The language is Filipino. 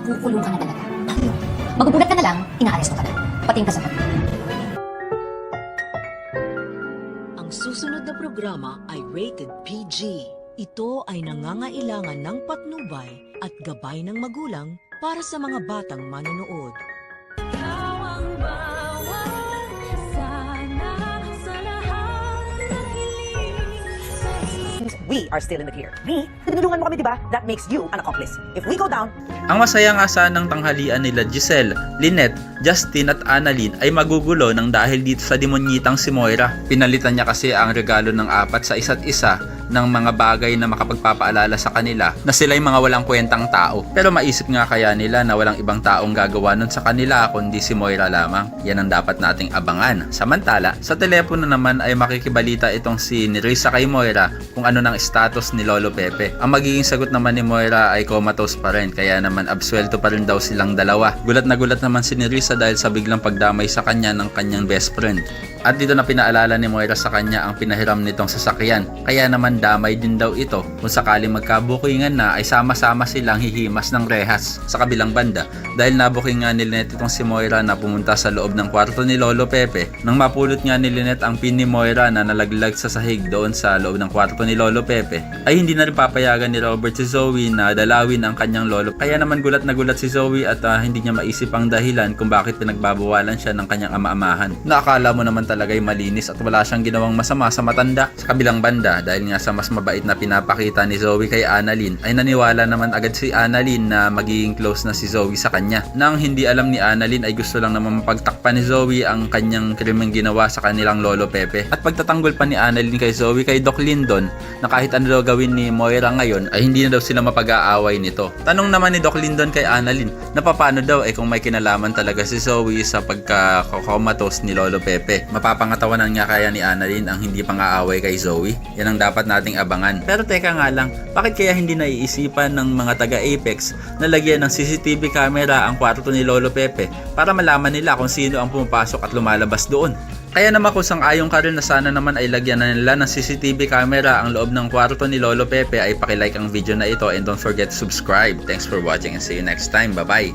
makukulong ka na talaga. Magugulat ka na lang, inaaresto ka na. Pati yung kasama. Ang susunod na programa ay rated PG. Ito ay nangangailangan ng patnubay at gabay ng magulang para sa mga batang manonood. We are still in the clear. Me, tinulungan mo kami, di ba? That makes you an accomplice. If we go down, Ang masaya nga sanang tanghalian nila Giselle, Lynette, Justin at Annalyn ay magugulo nang dahil dito sa demonyitang si Moira. Pinalitan niya kasi ang regalo ng apat sa isa't isa ng mga bagay na makapagpapaalala sa kanila na sila'y mga walang kwentang tao. Pero maisip nga kaya nila na walang ibang taong gagawa nun sa kanila kundi si Moira lamang. Yan ang dapat nating abangan. Samantala, sa telepono naman ay makikibalita itong si Nerissa kay Moira kung ano ng status ni Lolo Pepe. Ang magiging sagot naman ni Moira ay comatose pa rin, kaya naman absuelto pa rin daw silang dalawa. Gulat na gulat naman si Nerissa dahil sa biglang pagdamay sa kanya ng kanyang best friend. At dito na pinaalala ni Moira sa kanya ang pinahiram nitong sasakyan. Kaya naman damay din daw ito kung sakaling magkabukingan na ay sama-sama silang hihimas ng rehas sa kabilang banda. Dahil nabuking nga ni Lynette itong si Moira na pumunta sa loob ng kwarto ni Lolo Pepe. Nang mapulot nga ni Lynette ang pin ni Moira na nalaglag sa sahig doon sa loob ng kwarto ni Lolo Pepe, ay hindi na rin papayagan ni Robert si Zoe na dalawin ang kanyang lolo. Kaya naman gulat na gulat si Zoe at hindi niya maisip ang dahilan kung bakit pinagbabawalan siya ng kanyang ama-amahan. Naakala mo naman talaga'y malinis at wala siyang ginawang masama sa matanda. Sa kabilang banda, dahil nga sa mas mabait na pinapakita ni Zoe kay Annalyn, ay naniwala naman agad si Annalyn na magiging close na si Zoe sa kanya. Nang hindi alam ni Annalyn ay gusto lang naman mapagtakpan ni Zoe ang kanyang krimeng ginawa sa kanilang Lolo Pepe. At pagtatanggol pa ni Annalyn kay Zoe kay Doc Lindon na kahit ano daw gawin ni Moira ngayon ay hindi na daw sila mapag-aaway nito. Tanong naman ni Doc Lindon kay Annalyn na paano daw kung may kinalaman talaga si Zoe sa pagka-comatose ni Lolo Pepe. Mapapangatawanan nga kaya ni Annalyn ang hindi pang-aaway kay Zoe? Yan ang dapat nating abangan. Pero teka nga lang, bakit kaya hindi naiisipan ng mga taga-Apex na lagyan ng CCTV camera ang kwarto ni Lolo Pepe para malaman nila kung sino ang pumapasok at lumalabas doon? Kaya naman kung sang-ayon ka rin na sana naman ay lagyan na nila ng CCTV camera ang loob ng kwarto ni Lolo Pepe, ay pakilike ang video na ito and don't forget to subscribe. Thanks for watching and see you next time. Bye-bye!